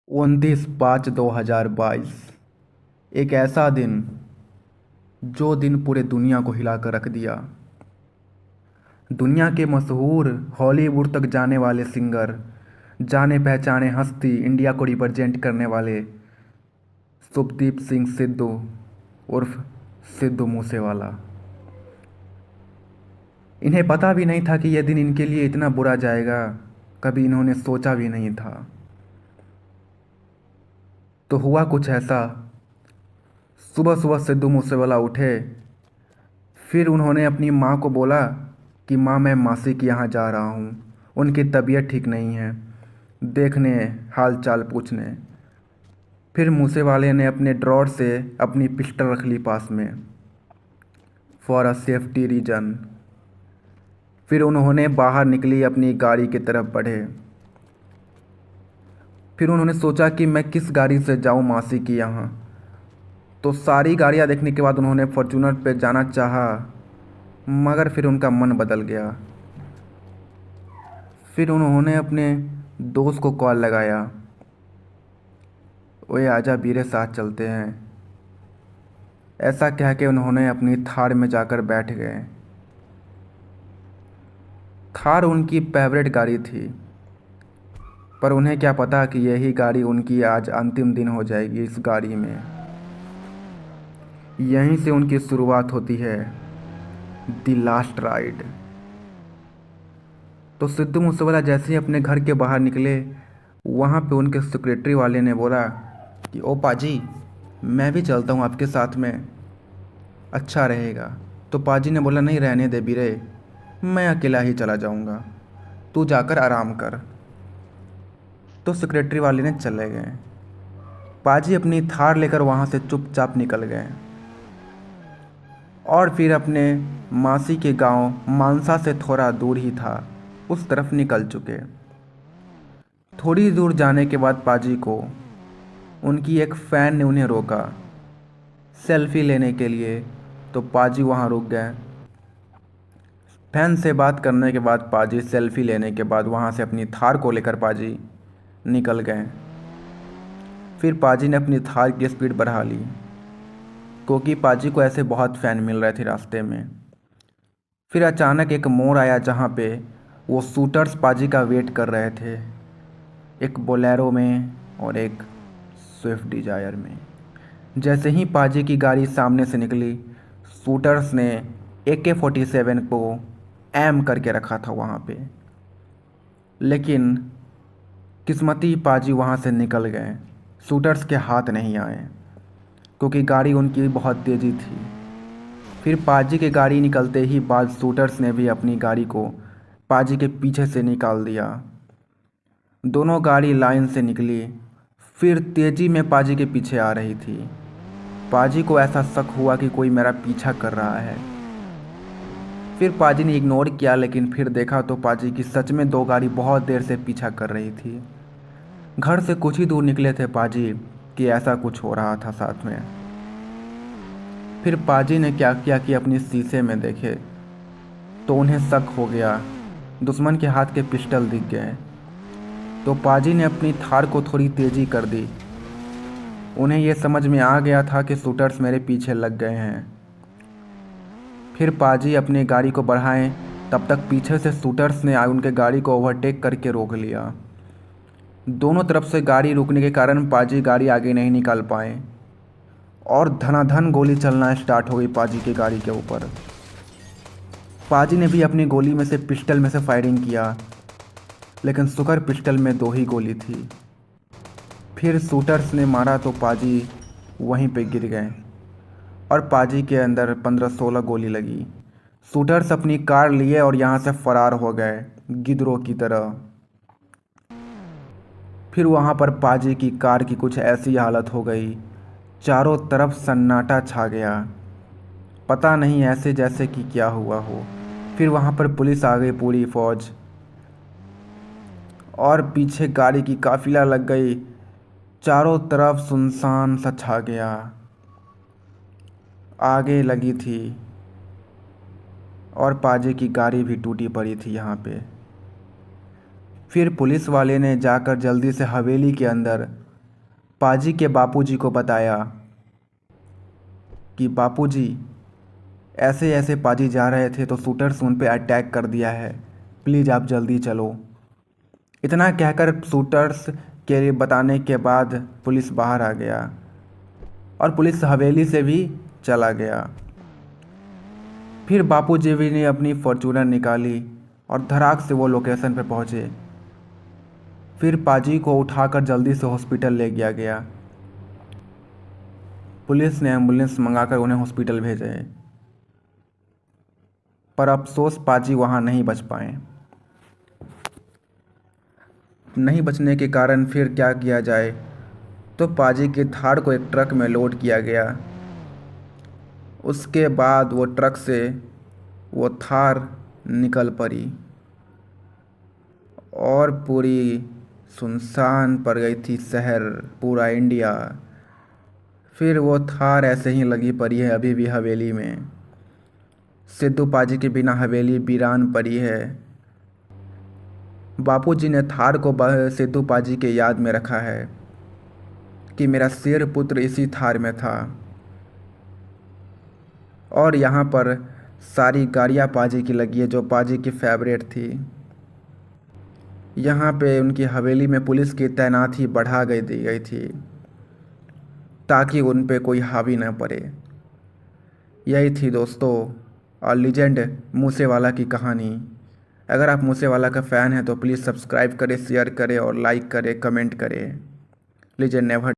29/5/2022। एक ऐसा दिन जो दिन पूरे दुनिया को हिला कर रख दिया। दुनिया के मशहूर हॉलीवुड तक जाने वाले सिंगर, जाने पहचाने हस्ती, इंडिया को रिप्रेजेंट करने वाले शुभदीप सिंह सिद्धू उर्फ सिद्धू मूसेवाला। इन्हें पता भी नहीं था कि यह दिन इनके लिए इतना बुरा जाएगा। कभी इन्होंने सोचा भी नहीं था। तो हुआ कुछ ऐसा। सुबह सुबह सिद्धू मूसेवाला उठे। फिर उन्होंने अपनी माँ को बोला कि माँ, मैं मासी के यहाँ जा रहा हूँ, उनकी तबीयत ठीक नहीं है, देखने, हाल चाल पूछने। फिर मूसेवाले ने अपने ड्रॉर से अपनी पिस्टल रख ली पास में, फॉर अ सेफ्टी रीजन। फिर उन्होंने बाहर निकली, अपनी गाड़ी की तरफ बढ़े। फिर उन्होंने सोचा कि मैं किस गाड़ी से जाऊँ मासी के यहाँ। तो सारी गाड़ियाँ देखने के बाद उन्होंने फॉर्च्यूनर पे जाना चाहा, मगर फिर उनका मन बदल गया। फिर उन्होंने अपने दोस्त को कॉल लगाया, ओए आजा वीरे, साथ चलते हैं। ऐसा कह के उन्होंने अपनी थार में जाकर बैठ गए। थार उनकी फेवरेट गाड़ी थी, पर उन्हें क्या पता कि यही गाड़ी उनकी आज अंतिम दिन हो जाएगी। इस गाड़ी में यहीं से उनकी शुरुआत होती है, द लास्ट राइड। तो सिद्धू मूसेवाला जैसे ही अपने घर के बाहर निकले, वहाँ पे उनके सेक्रेटरी वाले ने बोला कि ओ पाजी, मैं भी चलता हूँ आपके साथ में, अच्छा रहेगा। तो पाजी ने बोला, नहीं रहने दे बीरे, मैं अकेला ही चला जाऊँगा, तू जाकर आराम कर। तो सेक्रेटरी वाले ने चले गए। पाजी अपनी थार लेकर वहाँ से चुपचाप निकल गए और फिर अपने मासी के गांव मानसा से थोड़ा दूर ही था, उस तरफ निकल चुके। थोड़ी दूर जाने के बाद पाजी को उनकी एक फ़ैन ने उन्हें रोका सेल्फी लेने के लिए। तो पाजी वहाँ रुक गए। फैन से बात करने के बाद पाजी सेल्फी लेने के बाद वहाँ से अपनी थार को लेकर पाजी निकल गए। फिर पाजी ने अपनी थार की स्पीड बढ़ा ली, क्योंकि पाजी को ऐसे बहुत फ़ैन मिल रहे थे रास्ते में। फिर अचानक एक मोड़ आया जहाँ पे वो शूटर्स पाजी का वेट कर रहे थे, एक बोलेरो में और एक स्विफ्ट डिज़ायर में। जैसे ही पाजी की गाड़ी सामने से निकली, शूटर्स ने AK-47 को एम करके रखा था वहाँ पे। लेकिन किस्मती पाजी वहाँ से निकल गए, शूटर्स के हाथ नहीं आए, क्योंकि गाड़ी उनकी बहुत तेज़ी थी। फिर पाजी की गाड़ी निकलते ही बाद शूटर्स ने भी अपनी गाड़ी को पाजी के पीछे से निकाल दिया। दोनों गाड़ी लाइन से निकली, फिर तेज़ी में पाजी के पीछे आ रही थी। पाजी को ऐसा शक हुआ कि कोई मेरा पीछा कर रहा है। फिर पाजी ने इग्नोर किया, लेकिन फिर देखा तो पाजी की सच में दो गाड़ी बहुत देर से पीछा कर रही थी। घर से कुछ ही दूर निकले थे पाजी कि ऐसा कुछ हो रहा था साथ में। फिर पाजी ने क्या किया कि अपनी शीशे में देखे तो उन्हें शक हो गया, दुश्मन के हाथ के पिस्टल दिख गए। तो पाजी ने अपनी थार को थोड़ी तेज़ी कर दी। उन्हें यह समझ में आ गया था कि शूटर्स मेरे पीछे लग गए हैं। फिर पाजी अपनी गाड़ी को बढ़ाएं, तब तक पीछे से शूटर्स ने उनके गाड़ी को ओवरटेक करके रोक लिया। दोनों तरफ से गाड़ी रुकने के कारण पाजी गाड़ी आगे नहीं निकाल पाए और धनाधन गोली चलना स्टार्ट हो गई पाजी की गाड़ी के ऊपर। पाजी ने भी अपनी गोली में से पिस्टल में से फायरिंग किया, लेकिन शुक्र पिस्टल में दो ही गोली थी। फिर शूटर्स ने मारा तो पाजी वहीं पे गिर गए और पाजी के अंदर 15-16 गोली लगी। शूटर्स अपनी कार लिए और यहाँ से फरार हो गए गिद्धों की तरह। फिर वहाँ पर पाजी की कार की कुछ ऐसी हालत हो गई, चारों तरफ सन्नाटा छा गया, पता नहीं ऐसे जैसे कि क्या हुआ हो। फिर वहाँ पर पुलिस आ गई, पूरी फौज, और पीछे गाड़ी की काफिला लग गई। चारों तरफ सुनसान सा छा गया। आगे लगी थी और पाजी की गाड़ी भी टूटी पड़ी थी यहाँ पे। फिर पुलिस वाले ने जाकर जल्दी से हवेली के अंदर पाजी के बापूजी को बताया कि बापूजी, ऐसे ऐसे पाजी जा रहे थे तो शूटर्स उन पे अटैक कर दिया है, प्लीज़ आप जल्दी चलो। इतना कहकर शूटर्स के बताने के बाद पुलिस बाहर आ गया और पुलिस हवेली से भी चला गया। फिर बापूजी भी ने अपनी फॉर्चूनर निकाली और धड़ाक से वो लोकेशन पर पहुँचे। फिर पाजी को उठाकर जल्दी से हॉस्पिटल ले गया गया। पुलिस ने एम्बुलेंस मंगाकर उन्हें हॉस्पिटल भेजे, पर अफसोस पाजी वहाँ नहीं बच पाए। नहीं बचने के कारण फिर क्या किया जाए, तो पाजी की थार को एक ट्रक में लोड किया गया। उसके बाद वो ट्रक से वो थार निकल पड़ी और पूरी सुनसान पड़ गई थी शहर, पूरा इंडिया। फिर वो थार ऐसे ही लगी पड़ी है अभी भी हवेली में। सिद्धू पाजी के बिना हवेली वीरान पड़ी है। बापूजी ने थार को सिद्धू पाजी के याद में रखा है कि मेरा शेर पुत्र इसी थार में था। और यहाँ पर सारी गाड़ियाँ पाजी की लगी है जो पाजी की फेवरेट थी। यहाँ पे उनकी हवेली में पुलिस की तैनाती बढ़ा दी गई थी ताकि उन पे कोई हावी न पड़े। यही थी दोस्तों और लीजेंड मूसेवाला की कहानी। अगर आप मूसेवाला का फ़ैन हैं तो प्लीज़ सब्सक्राइब करें, शेयर करें और लाइक करें, कमेंट करें। Legend never